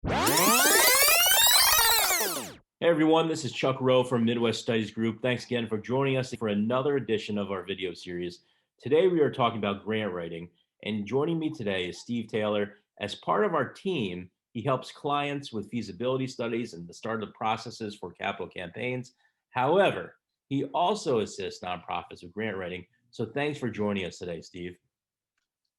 Hey everyone, this is Chuck Rowe from Midwest Studies Group. Thanks again for joining us for another edition of our video series. Today we are talking about grant writing, and joining me today is Steve Taylor. As part of our team, he helps clients with feasibility studies and the start of the processes for capital campaigns. However, he also assists nonprofits with grant writing. So thanks for joining us today, Steve.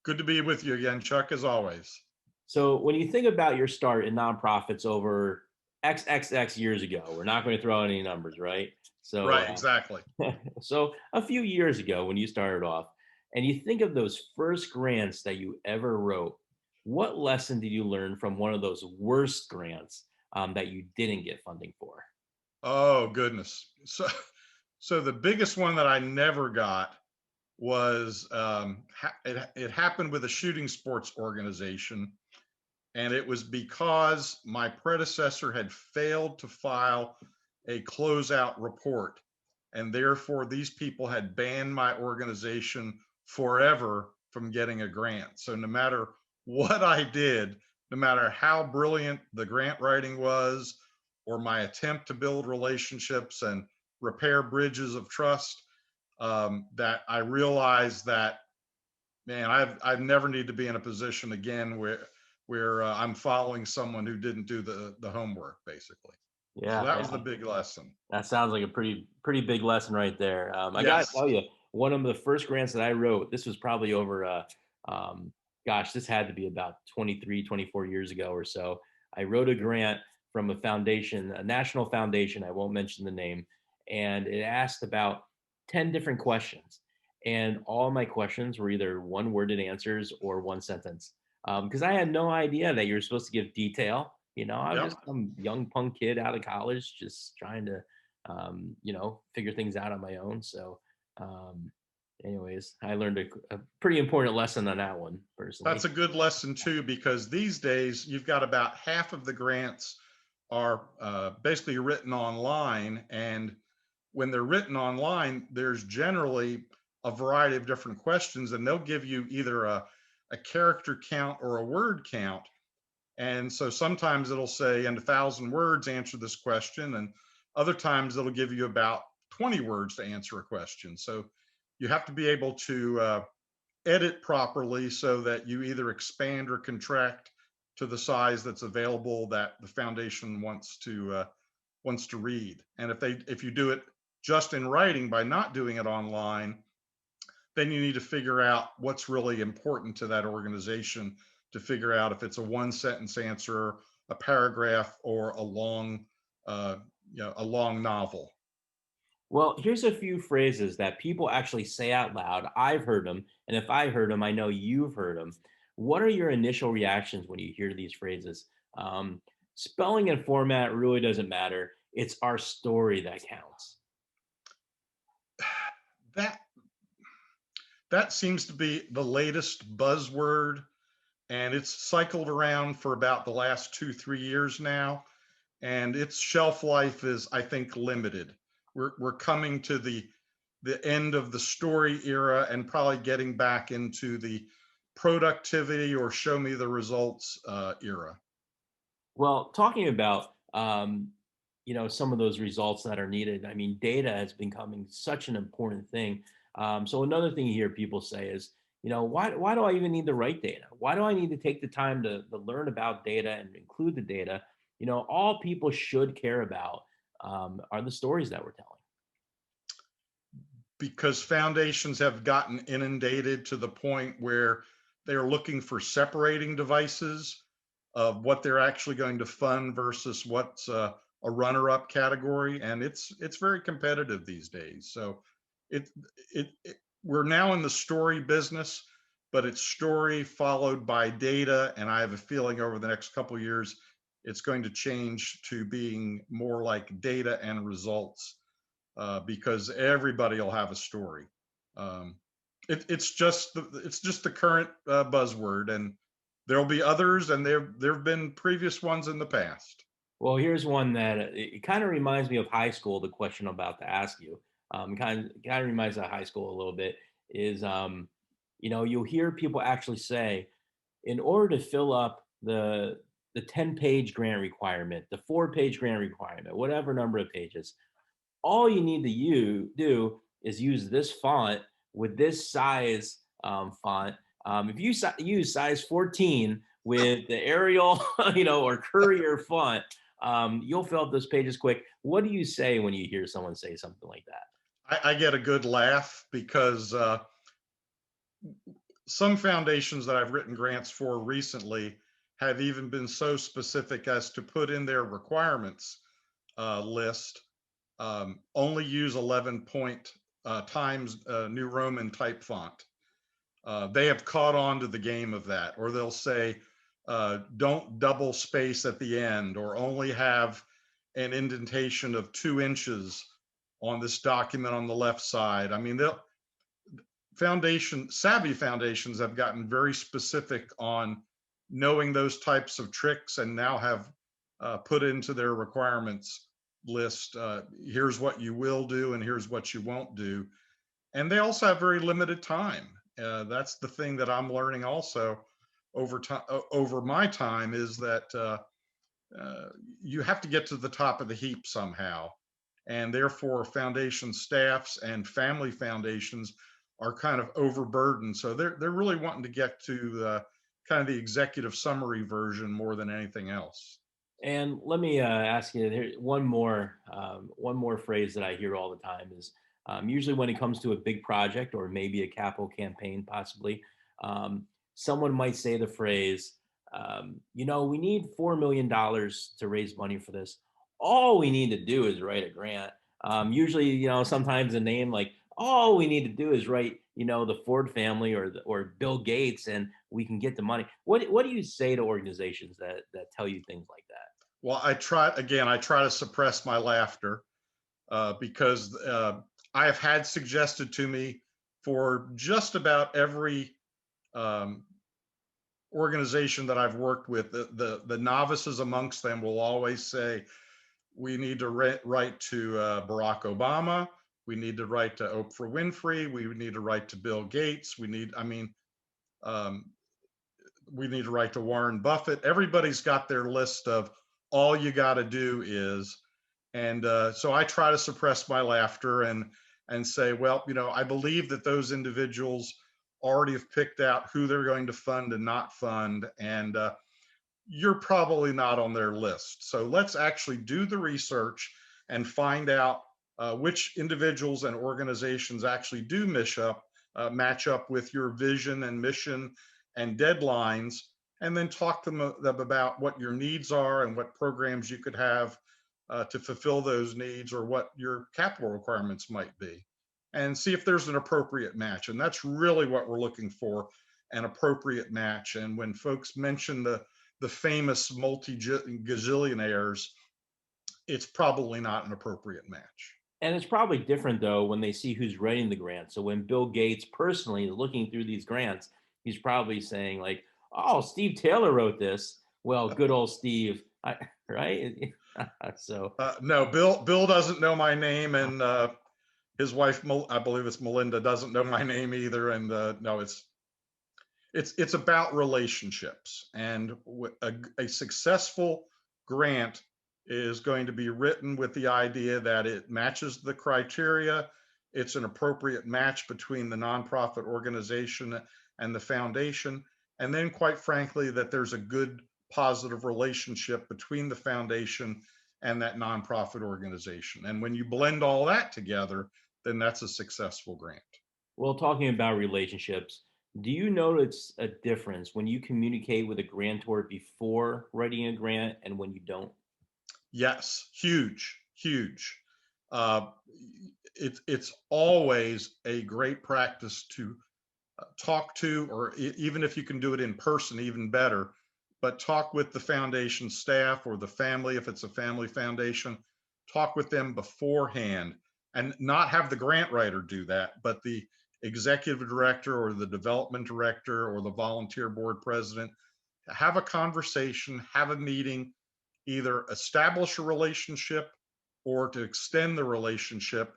Good to be with you again, Chuck, as always. So when you think about your start in nonprofits over XXX years ago, we're not going to throw out any numbers, right? So, Right, exactly. so a few years ago when you started off, and you think of those first grants that you ever wrote, what lesson did you learn from one of those worst grants that you didn't get funding for? Oh, goodness. So the biggest one that I never got was it happened with a shooting sports organization, and it was because my predecessor had failed to file a closeout report, and therefore these people had banned my organization forever from getting a grant. So no matter what I did, no matter how brilliant the grant writing was or my attempt to build relationships and repair bridges of trust, that I realized that, man, I've never need to be in a position again where I'm following someone who didn't do the homework, basically. So Yeah, that was the yeah. big lesson. That sounds like a pretty big lesson right there. I gotta Yes. tell you, one of the first grants that I wrote, this was probably over, um, gosh, this had to be about 23, 24 years ago or so. I wrote a grant from a foundation, a national foundation. I won't mention the name, and it asked about 10 different questions, and all my questions were either one-worded answers or one sentence. Because I had no idea that you're supposed to give detail. I was Yep. just some young punk kid out of college, just trying to, figure things out on my own. So, um, anyways, I learned a pretty important lesson on that one That's personally. a good lesson too, because these days you've got about half of the grants are basically written online. And when they're written online, there's generally a variety of different questions, and they'll give you either a character count or a word count. And so sometimes it'll say in 1,000 words, answer this question. And other times it'll give you about 20 words to answer a question. So you have to be able to edit properly so that you either expand or contract to the size that's available that the foundation wants to read. And if you do it just in writing by not doing it online, then you need to figure out what's really important to that organization to figure out if it's a one sentence answer, a paragraph, or uh, a long novel. Well, here's a few phrases that people actually say out loud. I've heard them, and if I heard them, I know you've heard them. What are your initial reactions when you hear these phrases? Um, Spelling and format really doesn't matter. It's our story that counts. That that seems to be the latest buzzword, and it's cycled around for about the last 2 3 years now, and its shelf life is, I think, limited. We're coming to the end of the story era and probably getting back into the productivity or show me the results era. Well, talking about some of those results that are needed. I mean, data has becoming such an important thing. So another thing you hear people say is, why do I even need to write data? Why do I need to take the time to learn about data and include the data? All people should care about are the stories that we're telling. Because foundations have gotten inundated to the point where they're looking for separating devices of what they're actually going to fund versus what's a runner-up category, and it's very competitive these days. So it, we're now in the story business, but it's story followed by data, and I have a feeling over the next couple of years it's going to change to being more like data and results, because everybody will have a story. Um, it's just the current buzzword, and there'll be others, and there have been previous ones in the past. Well, here's one that it kind of reminds me of high school. The question I'm about to ask you, kind of reminds me of high school a little bit. Is you'll hear people actually say, in order to fill up the 10-page grant requirement, the 4-page grant requirement, whatever number of pages. All you need to do is use this font with this size font. If you use size 14 with the Arial, or Courier font, you'll fill up those pages quick. What do you say when you hear someone say something like that? I get a good laugh because some foundations that I've written grants for recently have even been so specific as to put in their requirements list, only use 11 point times New Roman type font. They have caught on to the game of that, or they'll say, don't double space at the end, or only have an indentation of 2 inches on this document on the left side. I mean, savvy foundations have gotten very specific on knowing those types of tricks, and now have put into their requirements list, here's what you will do and here's what you won't do. And they also have very limited time. That's the thing that I'm learning also over time, over my time, is that you have to get to the top of the heap somehow. And therefore, foundation staffs and family foundations are kind of overburdened. So they're really wanting to get to the kind of the executive summary version more than anything else. And let me ask you here one more phrase that I hear all the time is, usually when it comes to a big project or maybe a capital campaign, possibly, someone might say the phrase, we need $4 million to raise money for this. All we need to do is write a grant. Usually, sometimes a name like, all we need to do is write, the Ford family or Bill Gates, and we can get the money. What do you say to organizations that tell you things like that? Well, I try to suppress my laughter because I have had suggested to me for just about every um, organization that I've worked with, the novices amongst them will always say, we need to write to Barack Obama. We need to write to Oprah Winfrey. We need to write to Bill Gates. Um, we need to write to Warren Buffett. Everybody's got their list of all you got to do is, and so I try to suppress my laughter and say, well, I believe that those individuals already have picked out who they're going to fund and not fund, and you're probably not on their list. So let's actually do the research and find out which individuals and organizations actually do match up with your vision and mission and deadlines, and then talk to them about what your needs are and what programs you could have to fulfill those needs, or what your capital requirements might be, and see if there's an appropriate match. And that's really what we're looking for, an appropriate match. And when folks mention the famous multi-gazillionaires, it's probably not an appropriate match. And it's probably different though when they see who's writing the grant. So when Bill Gates personally is looking through these grants, he's probably saying like, "Oh, Steve Taylor wrote this. Well, good old Steve." Right? So No, Bill doesn't know my name, and his wife, I believe it's Melinda, doesn't know my name either. And no, it's about relationships, and a successful grant is going to be written with the idea that it matches the criteria. It's an appropriate match between the nonprofit organization and the foundation, and then, quite frankly, that there's a good positive relationship between the foundation and that nonprofit organization. And when you blend all that together, then that's a successful grant. well, talking about relationships, do you notice a difference when you communicate with a grantor before writing a grant and when you don't? Yes, huge, huge. Uh, it's always a great practice to talk to, or even if you can do it in person, even better, but talk with the foundation staff or the family, if it's a family foundation, talk with them beforehand, and not have the grant writer do that, but the executive director or the development director or the volunteer board president. Have a conversation, have a meeting, either establish a relationship or to extend the relationship.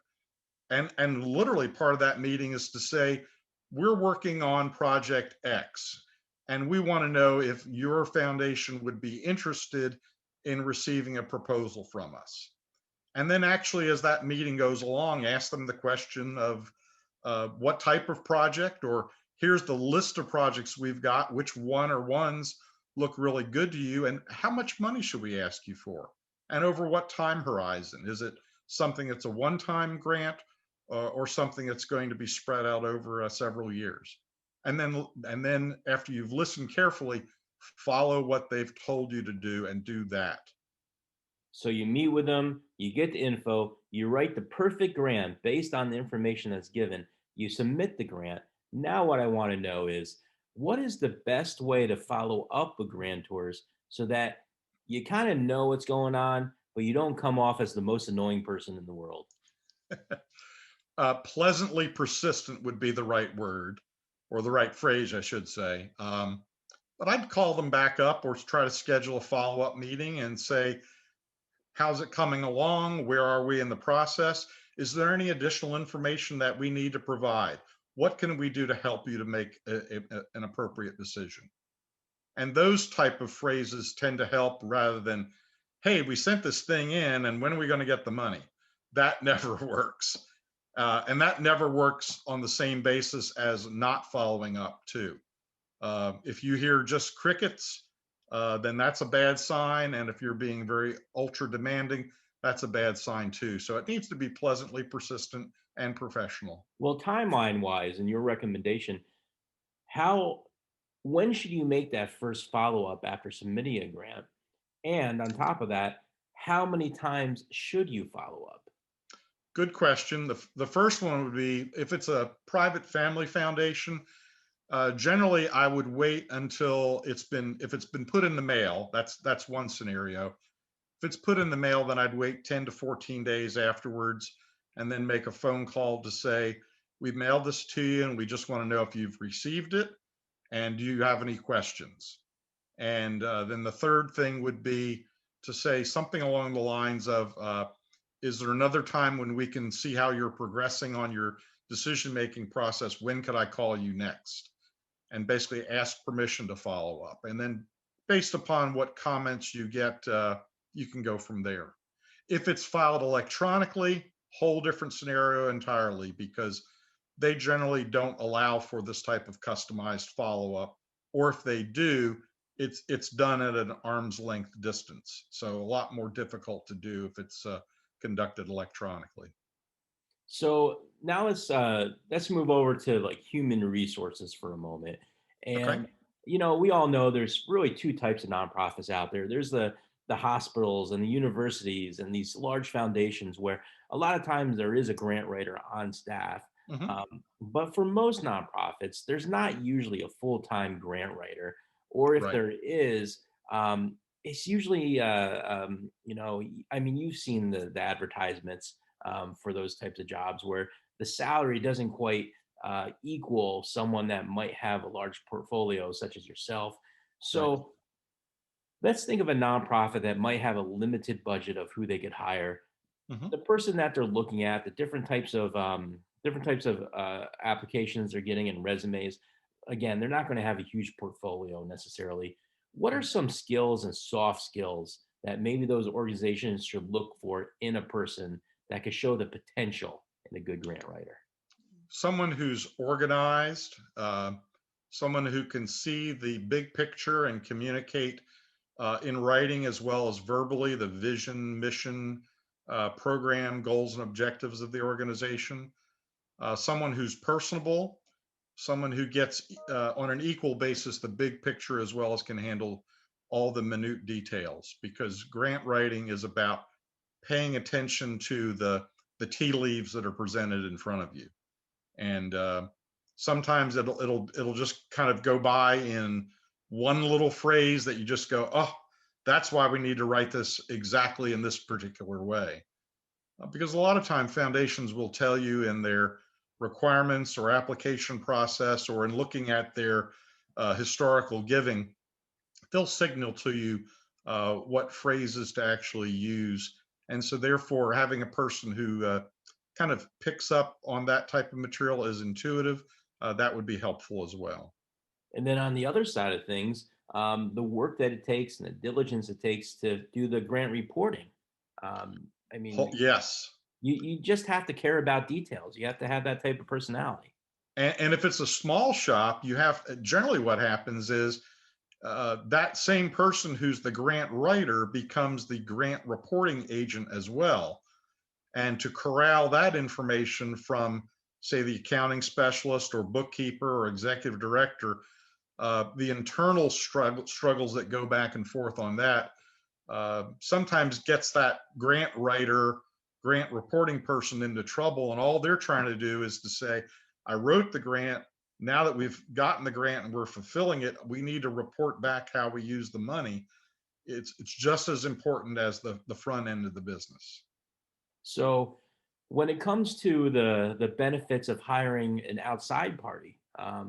And literally part of that meeting is to say, we're working on project X, and we want to know if your foundation would be interested in receiving a proposal from us. And then actually, as that meeting goes along, ask them the question of what type of project, or here's the list of projects we've got, which one or ones look really good to you, and how much money should we ask you for? And over what time horizon? Is it something that's a one-time grant, or something that's going to be spread out over several years? And then after you've listened carefully, follow what they've told you to do and do that. So you meet with them, you get the info, you write the perfect grant based on the information that's given, you submit the grant. Now, what I want to know is what is the best way to follow up with grantors so that you kind of know what's going on, but you don't come off as the most annoying person in the world? Pleasantly persistent would be the right word, or the right phrase, I should say. But I'd call them back up or try to schedule a follow up meeting and say, how's it coming along? Where are we in the process? Is there any additional information that we need to provide? What can we do to help you to make an appropriate decision? And those type of phrases tend to help, rather than, hey, we sent this thing in and when are we going to get the money? That never works. And that never works on the same basis as not following up too. If you hear just crickets, then that's a bad sign. And if you're being very ultra demanding, that's a bad sign too. So it needs to be pleasantly persistent and professional. Well, timeline wise, in your recommendation, how when should you make that first follow up after submitting a grant? And on top of that, how many times should you follow up? Good question. The first one would be, if it's a private family foundation, generally I would wait until if it's been put in the mail. That's one scenario. If it's put in the mail, then I'd wait 10 to 14 days afterwards and then make a phone call to say, we've mailed this to you and we just want to know if you've received it and do you have any questions? And then the third thing would be to say something along the lines of, is there another time when we can see how you're progressing on your decision making process? When could I call you next? And basically ask permission to follow up. And then based upon what comments you get, you can go from there. If it's filed electronically, whole different scenario entirely, because they generally don't allow for this type of customized follow up. Or if they do, it's done at an arm's length distance. So a lot more difficult to do if it's conducted electronically. So now let's move over to like human resources for a moment. Okay. And we all know there's really two types of nonprofits out there. There's the hospitals and the universities and these large foundations where a lot of times there is a grant writer on staff. Hmm. But for most nonprofits, there's not usually a full-time grant writer, or if Right. there is, it's usually I mean, you've seen the advertisements for those types of jobs where the salary doesn't quite equal someone that might have a large portfolio, such as yourself. Right. So let's think of a nonprofit that might have a limited budget of who they could hire. Hmm. The person that they're looking at, the different types of applications they're getting and resumes. Again, they're not going to have a huge portfolio necessarily. What are Right. some skills and soft skills that maybe those organizations should look for in a person that could show the potential in a good grant writer? Someone who's organized, someone who can see the big picture and communicate in writing as well as verbally the vision, mission, program, goals, and objectives of the organization. Someone who's personable, someone who gets on an equal basis the big picture as well as can handle all the minute details, because grant writing is about paying attention to the tea leaves that are presented in front of you. And sometimes it'll just kind of go by in one little phrase that you just go, oh, that's why we need to write this exactly in this particular way. Because a lot of time foundations will tell you in their requirements or application process, or in looking at their historical giving, they'll signal to you what phrases to actually use. And so therefore having a person who kind of picks up on that type of material, is intuitive, that would be helpful as well. And then on the other side of things, the work that it takes and the diligence it takes to do the grant reporting. I mean, Yes. you just have to care about details. You have to have that type of personality. And if it's a small shop, you have generally what happens is that same person who's the grant writer becomes the grant reporting agent as well. And to corral that information from, say, the accounting specialist or bookkeeper or executive director, the internal struggles that go back and forth on that sometimes gets that grant writer, grant reporting person into trouble. And all they're trying to do is to say, I wrote the grant. Now that we've gotten the grant and we're fulfilling it, we need to report back how we use the money. It's just as important as the front end of the business. So when it comes to the benefits of hiring an outside party,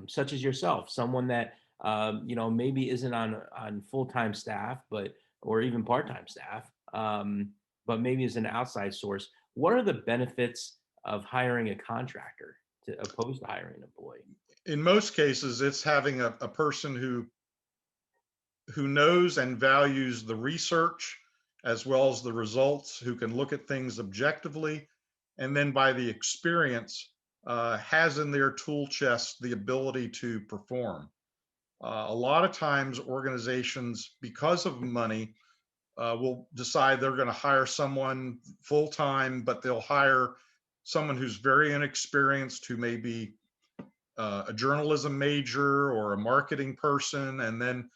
such as yourself, someone that maybe isn't on full-time staff, but or even part-time staff, but maybe is an outside source, what are the benefits of hiring a contractor to opposed to hiring an employee? In most cases, it's having a person who knows and values the research as well as the results, who can look at things objectively, and then by the experience has in their tool chest the ability to perform. A lot of times, organizations, because of money, will decide they're going to hire someone full time, but they'll hire someone who's very inexperienced, who may be a journalism major or a marketing person, and then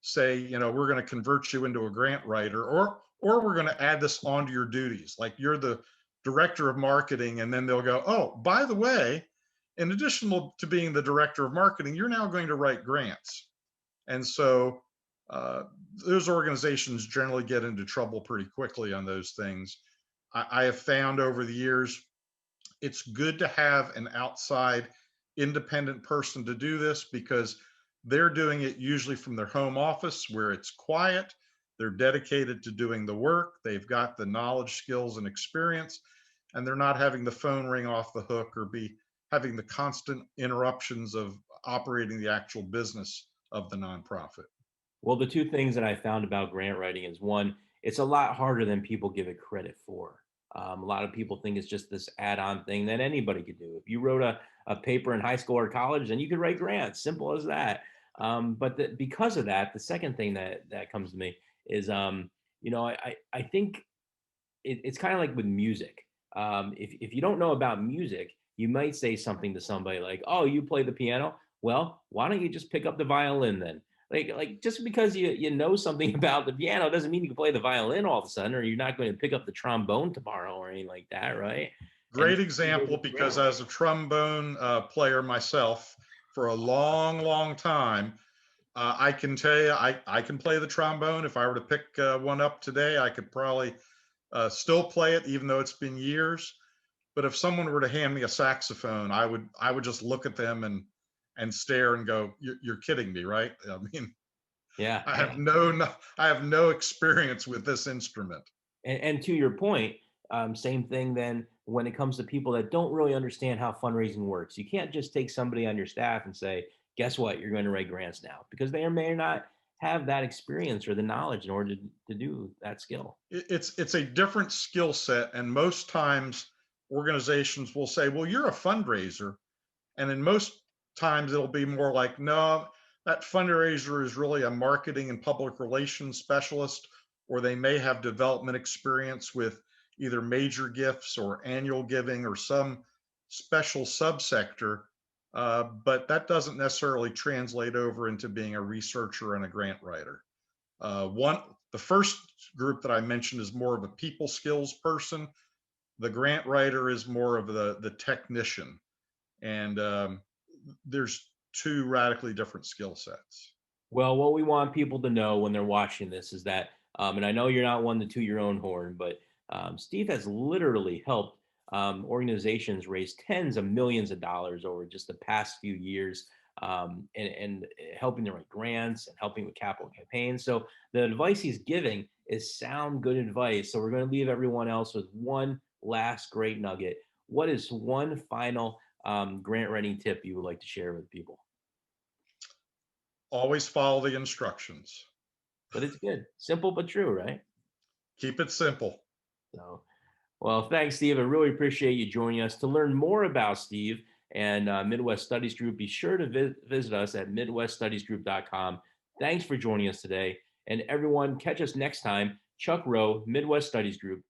say, we're going to convert you into a grant writer, or we're going to add this onto your duties. Like you're the director of marketing, and then they'll go, oh, by the way, in addition to being the director of marketing, you're now going to write grants. And so uh, those organizations generally get into trouble pretty quickly on those things. I have found over the years it's good to have an outside independent person to do this because they're doing it usually from their home office where it's quiet. They're dedicated to doing the work. They've got the knowledge, skills, and experience, and they're not having the phone ring off the hook or be having the constant interruptions of operating the actual business of the nonprofit. Well, the two things that I found about grant writing is one, it's a lot harder than people give it credit for. A lot of people think it's just this add-on thing that anybody could do. If you wrote a paper in high school or college, then you could write grants. Simple as that. Because of that, the second thing that comes to me is, I think it's kind of like with music. If you don't know about music, you might say something to somebody like, "Oh, you play the piano? Well, why don't you just pick up the violin then?" Like just because you know something about the piano doesn't mean you can play the violin all of a sudden, or you're not going to pick up the trombone tomorrow or anything like that, right? And Great example, because as a trombone player myself for a long, long time, I can tell you, I can play the trombone. If I were to pick one up today, I could probably still play it, even though it's been years. But if someone were to hand me a saxophone, I would just look at them and stare and go, "You're kidding me, right?" I mean, yeah, I have I have no experience with this instrument. and to your point, same thing then when it comes to people that don't really understand how fundraising works. You can't just take somebody on your staff and say, guess what, you're going to write grants now, because they may or not have that experience or the knowledge in order to do that skill. It's a different skill set, and most times organizations will say, "Well, you're a fundraiser," and in most times it'll be more like, "No, that fundraiser is really a marketing and public relations specialist," or they may have development experience with either major gifts or annual giving or some special subsector. But that doesn't necessarily translate over into being a researcher and a grant writer. The first group that I mentioned is more of a people skills person. The grant writer is more of the technician, and there's two radically different skill sets. Well, what we want people to know when they're watching this is that, and I know you're not one to toot your own horn, but Steve has literally helped organizations raise tens of millions of dollars over just the past few years, and helping to write grants and helping with capital campaigns. So the advice he's giving is sound, good advice. So we're going to leave everyone else with one last great nugget. What is one final grant writing tip you would like to share with people? Always follow the instructions. But it's good. Simple but true, right? Keep it simple. So, well, thanks, Steve. I really appreciate you joining us. To learn more about Steve and Midwest Studies Group, be sure to visit us at midweststudiesgroup.com. Thanks for joining us today. And everyone, catch us next time. Chuck Rowe, Midwest Studies Group.